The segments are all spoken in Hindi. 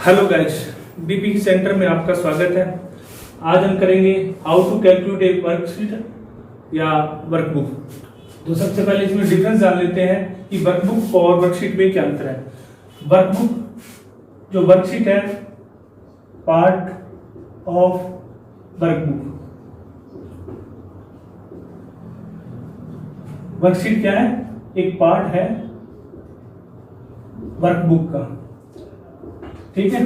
हेलो गाइस, बीपी सेंटर में आपका स्वागत है। आज हम करेंगे how to calculate a worksheet या वर्कबुक। तो सबसे पहले इसमें डिफरेंस जान लेते हैं कि वर्कबुक और वर्कशीट में क्या अंतर है। वर्कबुक जो वर्कशीट है पार्ट ऑफ वर्कबुक। वर्कशीट क्या है? एक पार्ट है वर्कबुक का, ठीक है।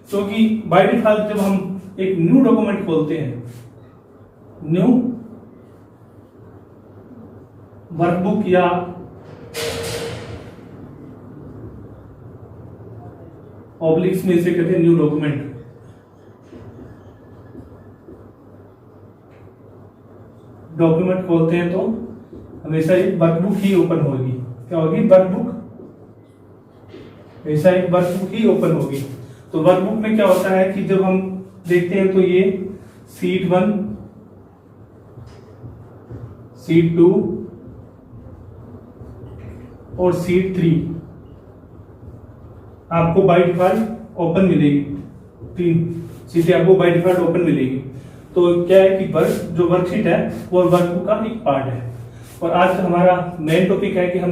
क्योंकि बाय डिफॉल्ट जब हम एक न्यू डॉक्यूमेंट खोलते हैं, न्यू वर्कबुक या ऑब्लिक्स में इसे कहते हैं न्यू डॉक्यूमेंट, डॉक्यूमेंट खोलते हैं तो हमेशा एक वर्कबुक ही ओपन होगी। क्या होगी? वर्कबुक। ऐसा एक वर्कबुक ही ओपन होगी। तो वर्कबुक में क्या होता है कि जब हम देखते हैं तो ये शीट 1, शीट 2 और शीट 3 आपको बाय डिफॉल्ट ओपन मिलेगी। 3 सीटें आपको बाय डिफॉल्ट ओपन मिलेगी। तो क्या है कि जो वर्कशीट है वो वर्कबुक का एक पार्ट है। और आज हमारा मेन टॉपिक है कि हम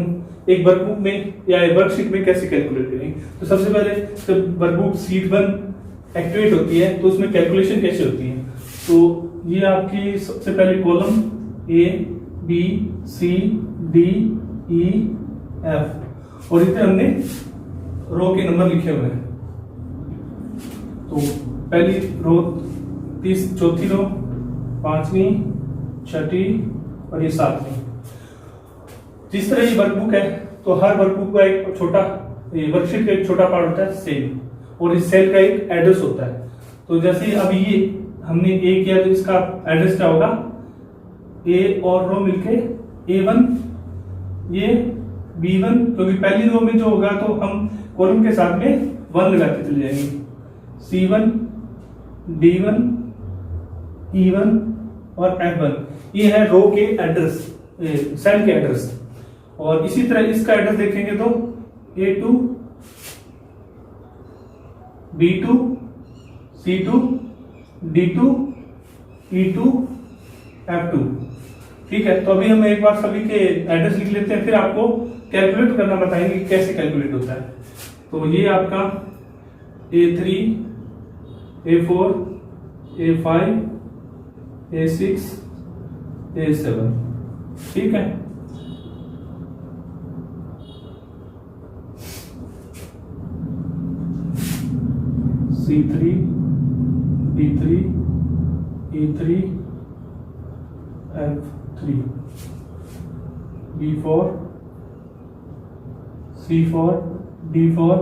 एक वर्कबुक में या एक वर्कशीट में कैसे कैलकुलेट करेंगे। तो सबसे पहले जब वर्कबुक शीट 1 एक्टिवेट होती है तो उसमें कैलकुलेशन कैसे होती है। तो ये आपकी सबसे पहले column A B C D E F और इधर हमने रो के नंबर लिखे हुए हैं। तो पहली रो, चौथी रो, 5वीं, 6ठी और ये 7वीं। जिस तरह ये वर्कबुक है तो हर वर्कबुक का एक छोटा वर्कशीट का एक छोटा पार्ट होता है सेल, और इस सेल का एक एड्रेस होता है। तो जैसे अब ये हमने ए किया तो इसका एड्रेस क्या होगा? ए और रो मिलके A1, ये B1, क्योंकि पहली रो में जो होगा तो हम कॉलम के साथ में 1 लगाते चले जाएंगे। C1, D1, E1 और F1 ये है रो के एड्रेस, सेल के एड्रेस। और इसी तरह इसका एड्रेस देखेंगे तो A2, B2, C2, D2, E2, F2, ठीक है। तो अभी हम एक बार सभी के एड्रेस लिख लेते हैं, फिर आपको कैलकुलेट करना बताएंगे कि कैसे कैलकुलेट होता है। तो ये आपका A3, A4, A5, A6, A7, ठीक है। C3, D3, E3, F3, B4, C4, D4,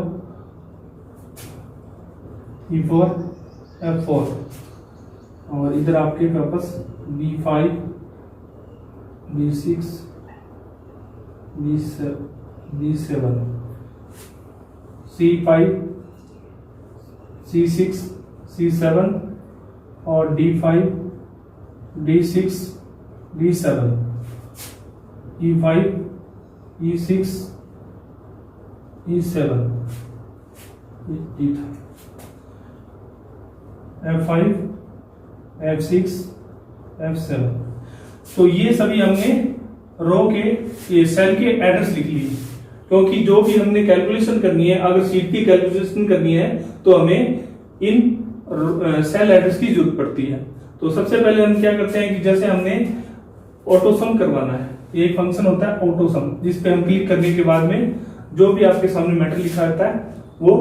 E4, F4 और इधर आपके वापस B5, B6, B7, C5, C6, C7 और D5, D6, D7, E5, E6, E7, F5, F6, F7। तो ये सभी हमने रो के ये सेल के एड्रेस लिख लिए, क्योंकि जो भी हमने कैलकुलेशन करनी है, अगर शीट की कैलकुलेशन करनी है तो हमें इन सेल एड्रेस की जरूरत पड़ती है। तो सबसे पहले हम क्या करते हैं कि जैसे हमने ऑटोसम करवाना है, ये एक फंक्शन होता है ऑटोसम, जिस पे हम क्लिक करने के बाद में जो भी आपके सामने मैटर लिखा रहता है वो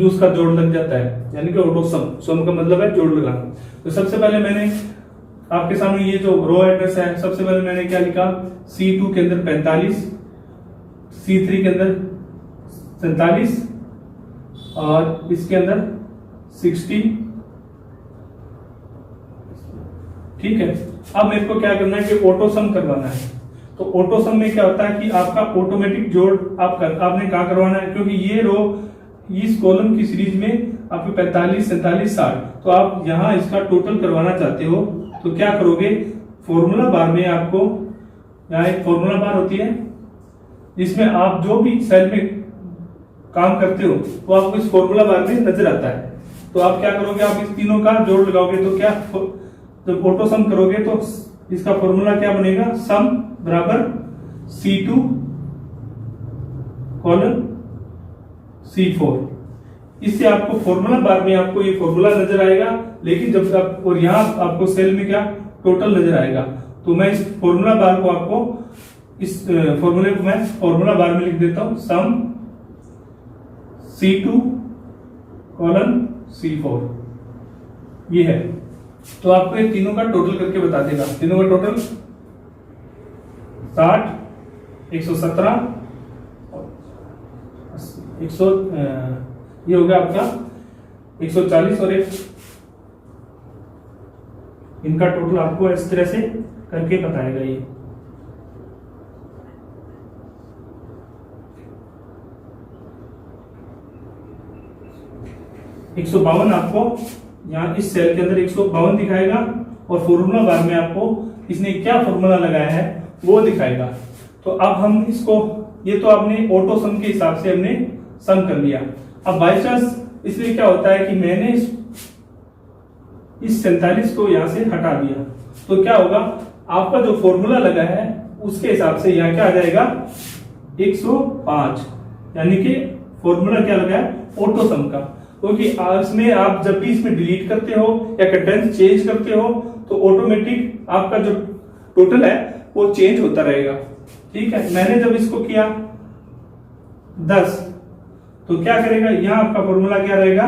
उसका जोड़ लग जाता है, यानी कि ऑटोसम। सम का मतलब है जोड़ लगाना। तो सबसे पहले मैंने आपके सामने ये जो रो एड्रेस है, सबसे पहले मैंने क्या लिखा? C2 के अंदर 45, C3 के अंदर 47 और इसके अंदर 60, ठीक है। अब मेरे को क्या करना है कि ऑटोसम करवाना है। तो ऑटोसम में क्या होता है कि आपका ऑटोमेटिक जोड़ आपने कहाँ करवाना है, क्योंकि ये रो इस कॉलम की सीरीज में आपको 45, 47, 60, तो आप यहाँ इसका टोटल करवाना चाहते हो तो क्या करोगे? फॉर्मूला बार में आपको यहाँ एक फॉर्मूला बार होती है जिसमें आप जो भी सेल में काम करते हो वो आपको इस फॉर्मूला बार में नजर आता है। तो आप क्या करोगे, आप इस तीनों का जोड़ लगाओगे तो क्या, जब ऑटो सम करोगे तो इसका फॉर्मूला क्या बनेगा, सम बराबर C2 कॉलन C4। इससे आपको फॉर्मूला बार में आपको ये फॉर्मूला नजर आएगा, लेकिन जब आप और यहाँ आपको सेल में क्या टोटल नजर आएगा। तो मैं इस फॉर्मूला बार को आपको इस फॉर्मूले को मैं फॉर्मूला बार में लिख देता हूं, सम C2 कॉलन C4 ये है। तो आपको ये तीनों का टोटल करके बता देगा। तीनों का टोटल 60, 117, 100 ये हो गया आपका 140 और एक इनका टोटल आपको इस तरह से करके बताएगा ये। एक 152 आपको यहाँ इस सेल के अंदर 152 दिखाएगा और फॉर्मूला बार में आपको इसने क्या फॉर्मूला लगाया है वो दिखाएगा। तो अब हम इसको, ये तो आपने ऑटो सम के हिसाब से हमने सम कर लिया। अब बाई चांस इसलिए क्या होता है कि मैंने इस 47 को यहां से हटा दिया तो क्या होगा, आपका जो फॉर्मूला लगा है उसके हिसाब से यहाँ क्या आ जाएगा 105, यानी कि फॉर्मूला क्या लगा है ऑटो सम का। क्योंकि इसमें आप जब भी इसमें डिलीट करते हो या कंटेंट चेंज करते हो तो ऑटोमेटिक आपका जो टोटल है वो चेंज होता रहेगा। ठीक है, मैंने जब इसको किया 10 तो क्या करेगा, यहां आपका फॉर्मूला क्या रहेगा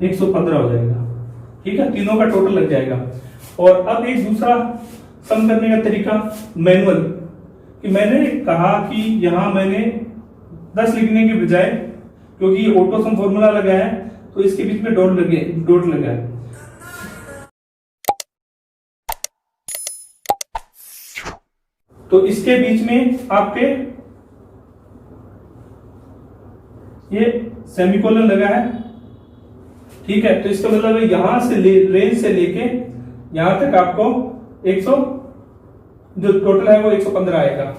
115 हो जाएगा। ठीक है, तीनों का टोटल लग जाएगा। और अब एक दूसरा सम करने का तरीका मैनुअल, कि मैंने कहा कि यहां मैंने 10 लिखने के बजाय, क्योंकि ये ऑटो सम फॉर्मूला लगा है तो इसके बीच में डॉट लगा है। तो इसके बीच में आपके ये सेमीकोलन लगा है। ठीक है, तो इसका मतलब है यहां से रेंज से लेके यहां तक आपको 100 जो टोटल है वो 115 आएगा।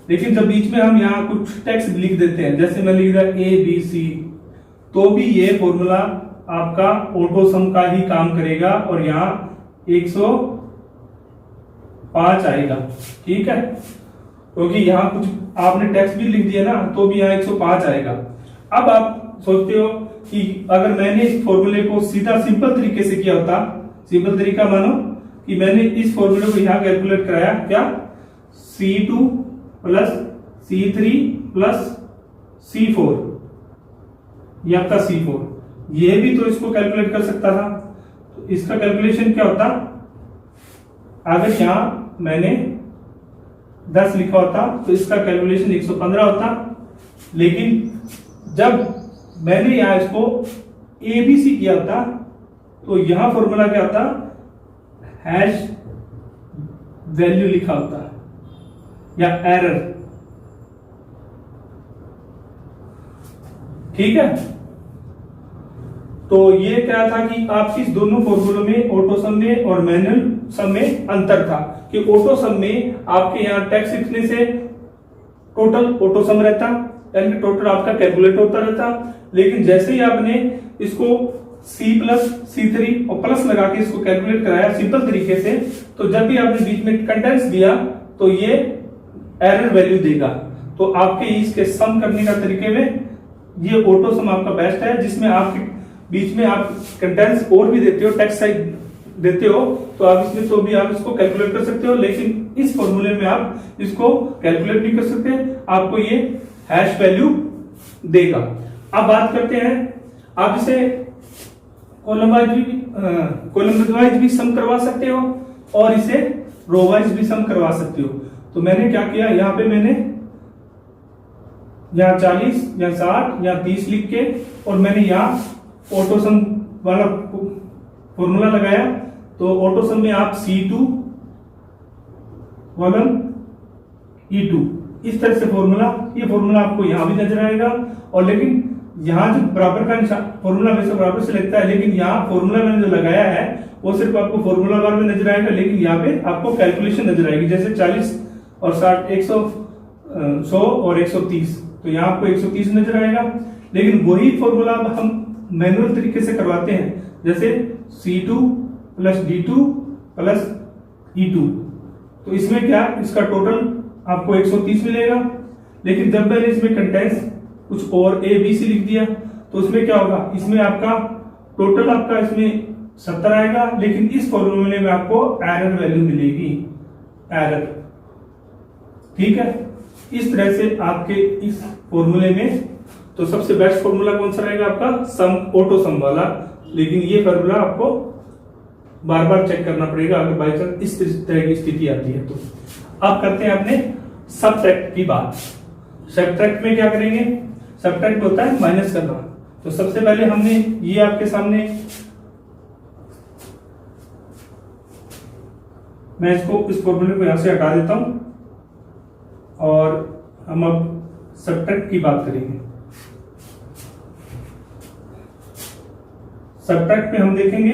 लेकिन जब बीच में हम यहाँ कुछ टेक्स्ट लिख देते हैं, जैसे मैं लिख दिया ABC, तो भी ये फॉर्मूला आपका ऑटो सम का ही काम करेगा और यहाँ 105 आएगा। ठीक है, क्योंकि यहाँ कुछ आपने टेक्स्ट भी लिख दिया ना तो भी यहाँ 105 आएगा। अब आप सोचते हो कि अगर मैंने इस फॉर्मूले को सीधा सिंपल तरीके से किया होता, सिंपल तरीका मानो कि मैंने इस फॉर्मूले को यहाँ कैलकुलेट कराया, क्या C2 plus C3 plus C4, ये आपका C4, ये भी तो इसको कैलकुलेट कर सकता था। तो इसका कैलकुलेशन क्या होता, अगर यहां मैंने 10 लिखा होता तो इसका कैलकुलेशन 115 होता। लेकिन जब मैंने यहां इसको ABC किया होता तो यहां फॉर्मूला क्या होता, हैश वैल्यू लिखा होता या एरर। ठीक है, तो ये क्या था कि आपकी इस दोनों फॉर्मूलों में ऑटो सम में और मैनुअल सम में अंतर था कि ऑटो सम में आपके यहाँ टेक्स्ट लिखने से टोटल ऑटो सम रहता, यानी कि टोटल आपका कैलकुलेट होता रहता। लेकिन जैसे ही आपने इसको C प्लस C3 और प्लस लगा के इसको कैलकुलेट कराया सिंपल तरीके से, तो जब भी आपने बीच में कंटेंट्स दिया तो ये एरर वैल्यू देगा। तो आपके इसके सम करने का तरीके में ये ऑटो सम आपका बेस्ट है, जिसमें आपके बीच में आप कंटेंट्स और भी देते हो, टेक्स्ट साइज देते हो, तो आप इसमें तो भी आप इसको कैलकुलेट कर सकते हो। लेकिन इस फॉर्मूले में आप इसको कैलकुलेट नहीं कर सकते, आपको ये हैश वैल्यू देगा। अब बात करते हैं, आप इसे कॉलम वाइज भी सम करवा सकते हो और इसे रो वाइज भी सम करवा सकते हो। तो मैंने क्या किया, यहाँ पे मैंने यहाँ 40 या 60 या 30 लिख के और मैंने यहाँ ऑटो सम वाला फॉर्मूला लगाया। तो ऑटो सम में आप C2 कॉलम E2 इस तरह से फॉर्मूला, ये फॉर्मूला आपको यहाँ भी नजर आएगा। और लेकिन यहाँ जो बराबर का निशान फॉर्मूला वैसे बराबर से लगता है, लेकिन यहाँ फॉर्मूला मैंने जो लगाया है वो सिर्फ आपको फॉर्मूला बार में नजर आएगा, लेकिन यहाँ पे आपको कैलकुलेशन नजर आएगी। जैसे 40 और 60 100 और 130, तो यहाँ आपको 130 नजर आएगा। लेकिन वही फॉर्मूला हम मैनुअल तरीके से करवाते हैं, जैसे C2 plus D2 plus E2, तो इसमें क्या इसका टोटल आपको 130 मिलेगा। लेकिन जब मैंने इसमें कंटेंट्स कुछ और A B C लिख दिया तो उसमें क्या होगा, इसमें आपका टोटल आपका इसमें 70 आएगा, लेकिन इस फॉर्मूले में आपको एरर वैल्यू मिलेगी, एरर। ठीक है, इस तरह से आपके इस फॉर्मूले में तो सबसे बेस्ट फॉर्मूला कौन सा रहेगा आपका, सम, ऑटो सम वाला। लेकिन ये फॉर्मूला आपको बार बार चेक करना पड़ेगा अगर बाई चांस इस तरह की स्थिति आती है तो। अब करते हैं अपने सबट्रैक्ट की बात। सबट्रैक्ट में क्या करेंगे, सबट्रैक्ट होता है माइनस करना। तो सबसे पहले हमने ये आपके सामने, मैं इसको इस फॉर्मूले को यहां से हटा देता हूं और हम अब सबट्रैक्ट की बात करेंगे। सबट्रैक्ट में हम देखेंगे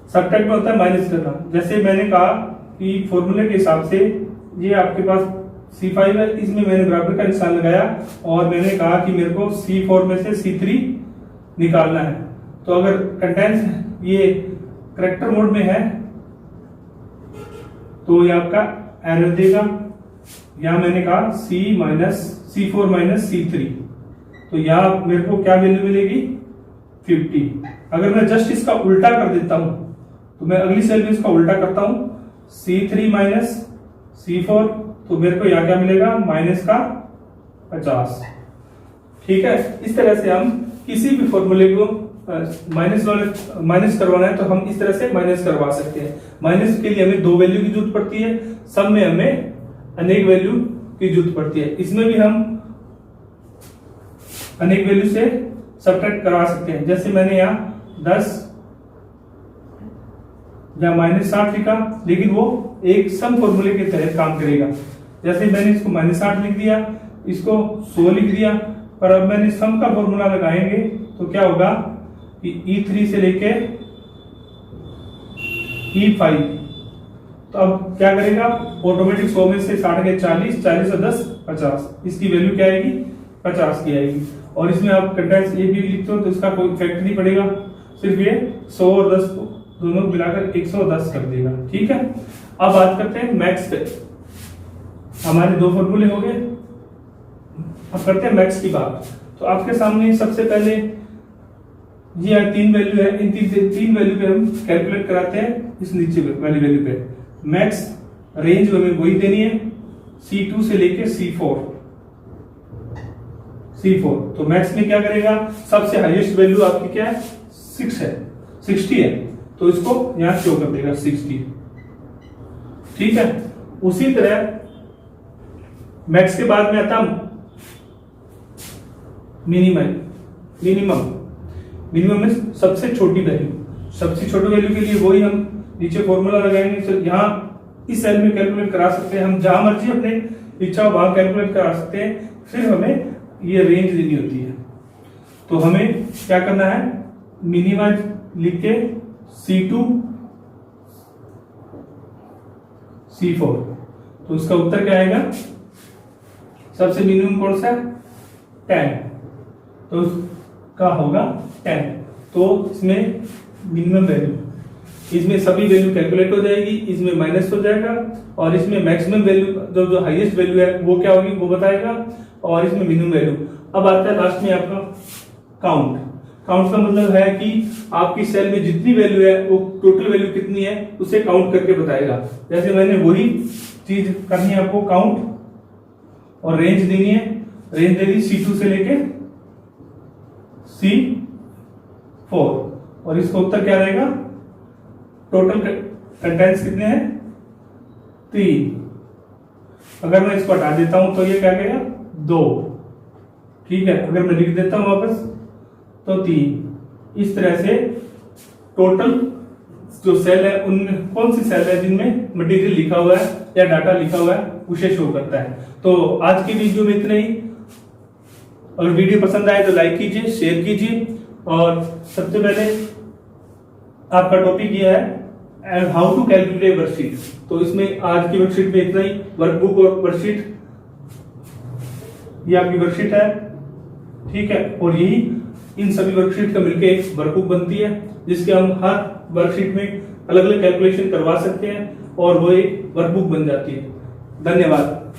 सबट्रैक्ट में होता है माइनस करना। जैसे मैंने कहा कि फॉर्मूले के हिसाब से ये आपके पास C5 है, इसमें मैंने बराबर का निशान लगाया और मैंने कहा कि मेरे को C4 में से C3 निकालना है। तो अगर कंटेंट्स ये करेक्टर मोड में है तो ये आपका एरर देगा। यहां मैंने कहा C4 माइनस C3, तो यहां मेरे को क्या वैल्यू मिलेगी 50। अगर मैं जस्ट इसका उल्टा कर देता हूं तो मैं अगली सेल में इसका उल्टा करता हूं C3 माइनस C4, तो मेरे को यहां क्या मिलेगा माइनस का 50। ठीक है, इस तरह से हम किसी भी फॉर्मूले को माइनस करवाना है तो हम इस तरह से माइनस करवा सकते हैं। माइनस के लिए हमें 2 वैल्यू की जरूरत पड़ती है, सब में हमें अनेक वैल्यू की जरूरत पड़ती है। इसमें भी हम अनेक वैल्यू से सबट्रैक्ट करा सकते हैं। जैसे मैंने यहाँ 10 या -60 लिखा, लेकिन वो एक सम फॉर्मूले के तहत काम करेगा। जैसे मैंने इसको -60 लिख दिया, इसको 100 लिख दिया, पर अब मैंने सम का फॉर्मूला लगाएंगे तो क्या होगा कि E3 से लेके E5, तो अब क्या करेगा ऑटोमेटिक 100 में से 60 के 40, 40 और 10 50, इसकी वैल्यू क्या आएगी 50 की आएगी। और इसमें आप कंटेंट्स ए भी लिखते हो तो इसका कोई इफेक्ट नहीं पड़ेगा, सिर्फ ये 100 और 10 दोनों मिलाकर 110 कर देगा। ठीक है, अब बात करते हैं मैक्स पे। हमारे 2 फॉर्मूले हो गए, अब करते हैं मैक्स की बात। तो आपके सामने सबसे पहले ये 3 वैल्यू है, इन 3 वैल्यू पे हम कैलकुलेट कराते हैं इस नीचे वाली वैल्यू पे। मैक्स रेंज हमें वही देनी है C2 से लेके C4। तो मैक्स में क्या करेगा, सबसे हाईएस्ट वैल्यू आपकी क्या है 60 है, तो इसको यहां शो कर देगा 60। ठीक है, उसी तरह मैक्स के बाद में आता मिनिमम में सबसे छोटी वैल्यू। सबसे छोटी वैल्यू के लिए वही हम नीचे फॉर्मूला लगाएंगे। तो यहाँ इस सेल में कैलकुलेट करा सकते हैं हम, जहां मर्जी अपने इच्छा हो वहां कैलकुलेट करा सकते हैं। फिर हमें ये रेंज देनी होती है, तो हमें क्या करना है, मिनिमम लिख के C2 C4, तो उसका उत्तर क्या आएगा, सबसे मिनिमम कौन सा 10, तो उसका होगा 10। तो इसमें मिनिमम वैल्यू, इसमें सभी वैल्यू कैलकुलेट हो जाएगी, इसमें माइनस हो जाएगा और इसमें मैक्सिमम वैल्यू जो हाईएस्ट वैल्यू है वो क्या होगी वो बताएगा, और इसमें मिनिमम वैल्यू। अब आता है लास्ट में आपका काउंट। काउंट का मतलब है कि आपकी सेल में जितनी वैल्यू है वो टोटल वैल्यू कितनी है उसे काउंट करके बताएगा। जैसे मैंने वही चीज करनी है आपको, काउंट और रेंज देनी है। रेंज दे दी C2 से लेके C4, और इसका उत्तर क्या रहेगा, टोटल कंटेंट्स कितने हैं 3। अगर मैं इसको हटा देता हूं तो ये क्या कहेगा 2। ठीक है, अगर मैं लिख देता हूं वापस तो 3। इस तरह से टोटल जो सेल है उनमें कौन सी सेल है जिनमें मटेरियल लिखा हुआ है या डाटा लिखा हुआ है उसे शो करता है। तो आज की वीडियो में इतना ही। अगर वीडियो पसंद आए तो लाइक कीजिए, शेयर कीजिए, और सबसे पहले आपका टॉपिक ये है and how to calculate worksheet. तो इसमें आज की वर्कशीट में इतना ही। वर्कबुक और वर्कशीट, ये आपकी वर्कशीट है, ठीक है। और यही इन सभी वर्कशीट का मिलकर एक वर्कबुक बनती है, जिसके हम हर वर्कशीट में अलग अलग कैलकुलेशन करवा सकते हैं और वो एक वर्कबुक बन जाती है। धन्यवाद।